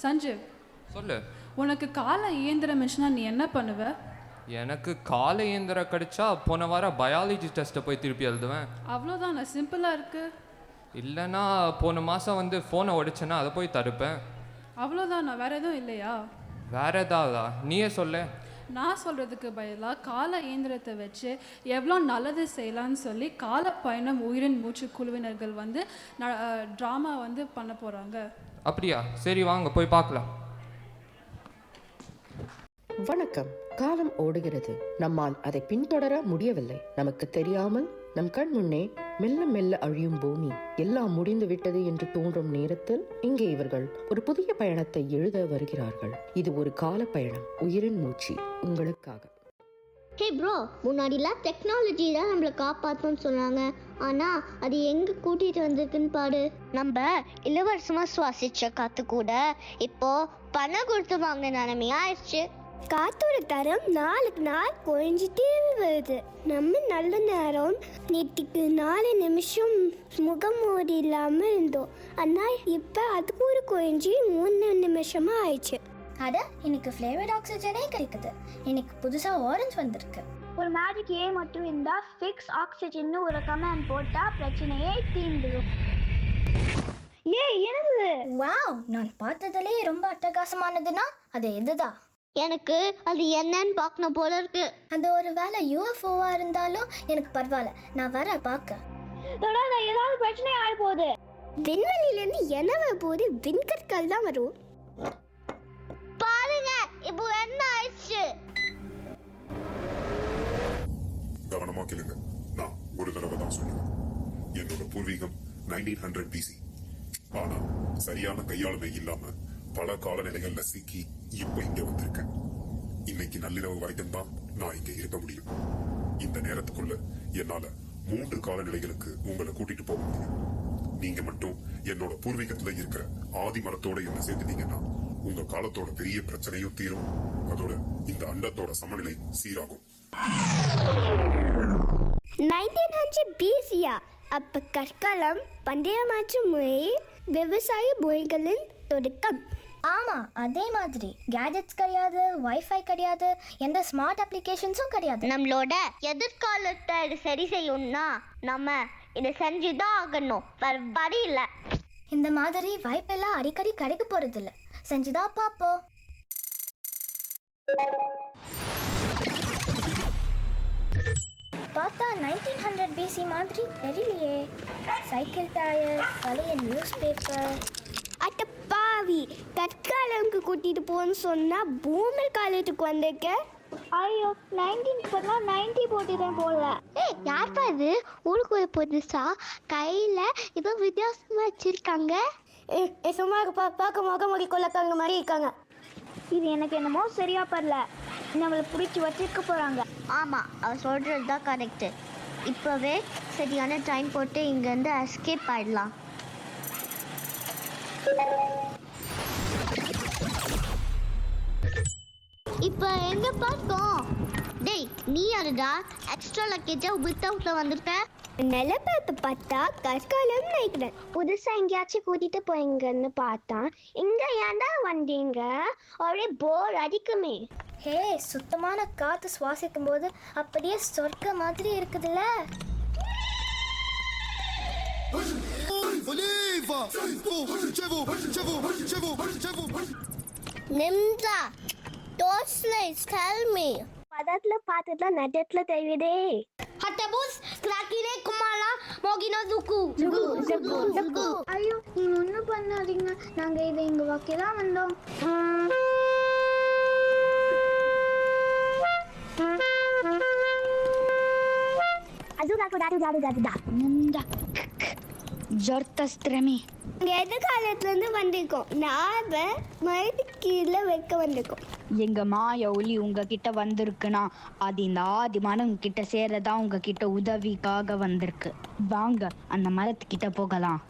சஞ்சீவ், சொல்லு. உனக்கு கால இயந்திர மிஷினா நீ என்ன பண்ணுவ? எனக்கு கால இயந்திரம் கிடைச்சா போன வாரம் பயாலஜி டெஸ்ட்டை போய் திருப்பி எழுதுவேன். அவ்வளோதானே, சிம்பிளாக இருக்கு. இல்லைன்னா போன மாதம் வந்து ஃபோனை உடைச்சேன்னா அதை போய் தடுப்பேன். அவ்வளோதானா, வேற எதுவும் இல்லையா? வேற ஏதாவதா? நீயே சொல்லு. நான் சொல்கிறதுக்கு பதிலாக கால இயந்திரத்தை வச்சு எவ்வளோ நல்லது செய்யலான்னு சொல்லி கால பயணம் உயிரின் மூச்சு குழுவினர்கள் வந்து ட்ராமா வந்து பண்ண போகிறாங்க. அப்படியா? சரி வாங்க போய் பார்க்கலாம். வணக்கம். காலம் ஓடுகிறது, நம்மால் அதை பின்தொடர முடியவில்லை. நமக்கு தெரியாமல் நம் கண் முன்னே மெல்ல மெல்ல அழியும் பூமி. எல்லாம் முடிந்து விட்டது என்று தோன்றும் நேரத்தில் இங்கே இவர்கள் ஒரு புதிய பயணத்தை எழுத வருகிறார்கள். இது ஒரு கால பயணம், உயிரின் மூச்சு உங்களுக்காக. ஹே ப்ரோ, முன்னாடிலாம் டெக்னாலஜி தான் நம்மளை காப்பாற்றணும்னு சொன்னாங்க. ஆனால் அது எங்கே கூட்டிகிட்டு வந்திருக்குன்னு பாரு. நம்ம இலவசமாக சுவாசிச்ச காற்று கூட இப்போ பணம் கொடுத்து வாங்கின நிலைமையாயிடுச்சு. காத்தோட தரம் நாளுக்கு நாள் குறைஞ்சிட்டே வருது. நம்ம நல்ல நேரம் நேற்றுக்கு 4 நிமிஷம் முகமூடி இல்லாமல் இருந்தோம். ஆனால் இப்போ அது கூட குறைஞ்சி 3 நிமிஷமா ஆயிடுச்சு. அட, இன்னைக்கு ஃப்ளேவர்ட் ஆக்சிஜனே கிடைக்குது. இன்னைக்கு புதுசாக ஆரஞ்சு வந்திருக்கு. ஒரு மேஜிக் ஏ மட்டும் இருந்தால் ஃபிக்ஸ் ஆக்சிஜன் ஒரு கமெண்ட் போட்டால் பிரச்சனையே தீர்ந்துடும். என்னது? வாவ், நான் பார்த்ததுலேயே ரொம்ப அட்டகாசமானதுன்னா அது எதுதான்? எனக்கு அது என்னன்னு பார்க்கணும் போல இருக்கு. அந்த ஒரு வேலை யூஎஃப்ஓவா இருந்தாலும் எனக்கு பரவாயில்ல, நான் வர பார்க்க. ஏதாவது பிரச்சனை ஆக போகுது. விண்வெளியிலேருந்து என்ன வரும்போது விண்கற்கள் தான் வரும். பாருங்க, இப்போ என்ன ஆயிடுச்சு. கவனமா கேளுங்க. நான் ஒரு தடவை தான் சொல்லுவேன். என்னோட பூர்வீகம் 1900 BC. ஆனா சரியான கையாளுமை இல்லாம பல காலநிலைகள்ல சிக்கி இப்ப இங்க வந்திருக்கேன். இன்னைக்கு நள்ளிரவு வரைக்கும் தான் நான் இங்க இருக்க முடியும். இந்த நேரத்துக்குள்ள என்னால 3 காலநிலைகளுக்கு உங்களை கூட்டிட்டு போக முடியும். நீங்க மட்டும் என்னோட பூர்வீகத்துல இருக்கிற ஆதி மரத்தோட என்ன சேர்த்துட்டீங்கன்னா உங்க காலத்தோட பெரிய பிரச்சனையும் தீரும். அதோட இந்த அண்டத்தோட சமநிலை சீராகும். 1900 BC-யா? அப்ப கற்காலம் பண்டைய முறை விவசாய முறைகளின் தொடக்கம். ஆமா, அதே மாதிரி கேஜெட்ஸ் கிடையாது, வைஃபை கிடையாது, எந்த ஸ்மார்ட் அப்ளிகேஷன்ஸும் கிடையாது. நம்மளோட எதிர்காலத்தை சரி செய்யணும்னா நம்ம இதை செஞ்சுதான் ஆகணும். வேற வழி இல்லை. இந்த மாதிரி வாய்ப்பெல்லாம் அடிக்கடி கிடைக்க போறது இல்ல. செஞ்சுதான் பாப்போம். பார்த்தா 1900 BC மாதிரி தெரியலையே. சைக்கிள் டயர், பழைய நியூஸ் பேப்பர். அட்ட பாவி, கற்காலம்க்கு கூட்டிட்டு போன்னு சொன்னா பூமி காலத்துக்கு வந்திருக்க. ஐயோ, 90 போட்டுதான் போடல. யார்ப்பா இது? ஊருக்குள்ள புதுசா கையில இதோ வித்தியாசமா வச்சிருக்காங்க. சும்மா பார்க்க முகமூடி கொள்ளக்காங்க மாதிரி இருக்காங்க. இது எனக்கு என்னமோ சரியா பரல. நம்மளை பிடிச்சி வச்சிருக்க போறாங்க. ஆமா, அவ சொல்றது தான் கரெக்ட். இப்பவே சரியான டைம் போட்டு இங்க இருந்து எஸ்கேப் ஆயிடலாம். இப்ப எங்க பார்த்தோம்? டேய், நீ யாருடா? எக்ஸ்ட்ரா லக்கேஜா வித்தவுட்ல வந்திருக்க? நிலப்பரப்பு பார்த்தா கற்காலம் நினைக்கிறேன். புதுசா எங்கேயாச்சும் கூட்டிட்டு போய்ங்கன்னு பார்த்தா இங்க ஏன்டா வந்தீங்க? ஒரே போர் அடிக்குமே. ஹே, சுத்தமான காத்து சுவாசிக்கும் போது அப்படியே சொர்க்க மாதிரி இருக்குதுல்ல. நிம்சா, those lights tell me. பதத்துல பார்த்ததுல நெட்ல தெரியுதே. ஹட்டபூஸ் கிராக்கிரே குமாலா மோகினோ துக்கு துக்கு துக்கு. ஐயோ, நீங்க ஒன்றும் பண்ணாதீங்க. நாங்க இதை எங்க வாக்கிதான் வந்தோம். எதிர்காலத்துல இருந்து வந்திருக்கோம். நாம மரத்துக்கு கீழே வைக்க வந்திருக்கோம். எங்க மாய ஒளி உங்ககிட்ட வந்திருக்குன்னா அது இந்த ஆதி மரம் கிட்ட சேரதா உங்ககிட்ட உதவிக்காக வந்திருக்கு. வாங்க அந்த மரத்துக்கிட்ட போகலாம்.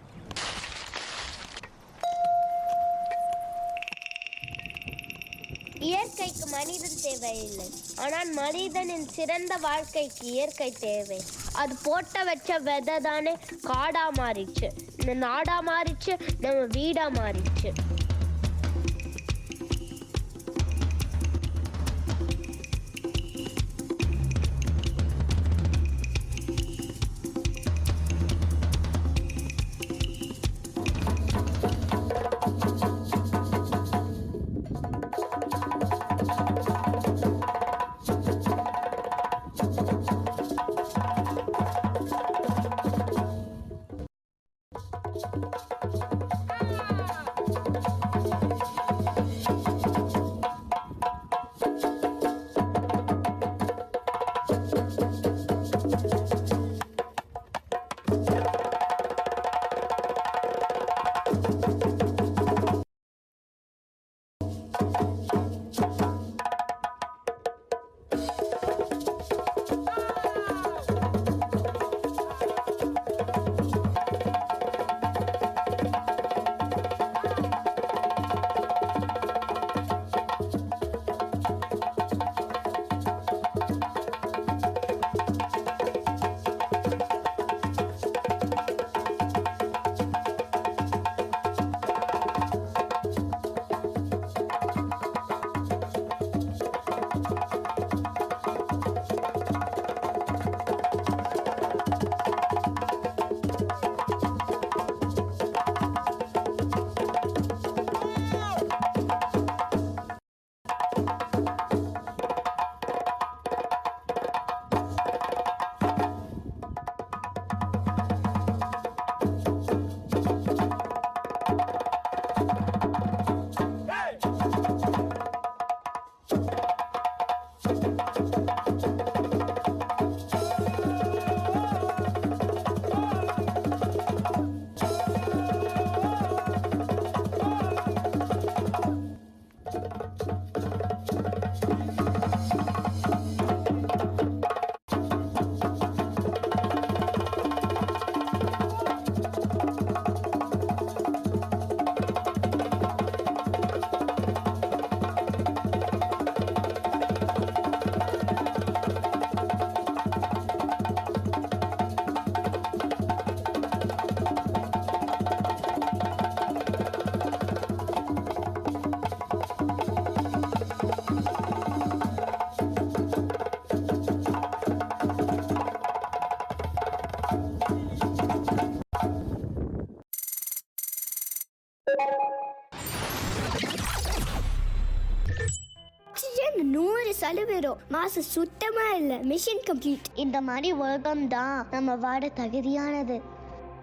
இயற்கைக்கு மனிதன் தேவையில்லை, ஆனால் மனிதனின் சிறந்த வாழ்க்கைக்கு இயற்கை தேவை. அது போட்ட வச்ச விதை தானே காடா மாறிச்சு, நாடா மாறிச்சு, நம்ம வீடா மாறிச்சு. சலுவேரும் மாசம் சுத்தமா இல்ல. Mission complete. இந்த மாதிரி உலகம் தான் நம்ம வாட தகுதியானது.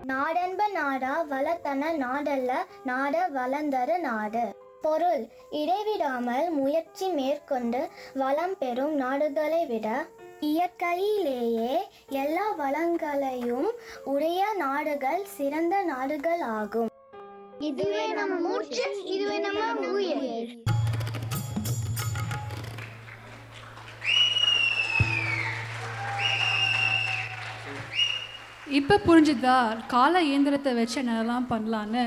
நாடென்ப நாடா வளத்தன நாடல்ல நாட வளர்ந்தரு நாடு. பொருள்: இடைவிடாமல் முயற்சி மேற்கொண்டு வளம் பெறும் நாடுகளை விட இயற்கையிலேயே எல்லா வளங்களையும் உடைய நாடுகள் சிறந்த நாடுகள் ஆகும். இதுவே நம்ம மூச்சு, இதுவே நம்ம உயிர். இப்போ புரிஞ்சுதா கால இயந்திரத்தை வச்சு என்னெல்லாம் பண்ணலான்னு?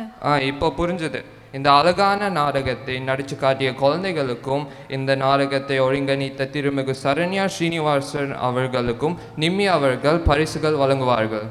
இப்போ புரிஞ்சுது. இந்த அழகான நாடகத்தை நடித்து காட்டிய குழந்தைகளுக்கும் இந்த நாடகத்தை ஒருங்கிணைத்த திருமிகு சரண்யா ஸ்ரீனிவாசன் அவர்களுக்கும் நிம்மி அவர்கள் பரிசுகள் வழங்குவார்கள்.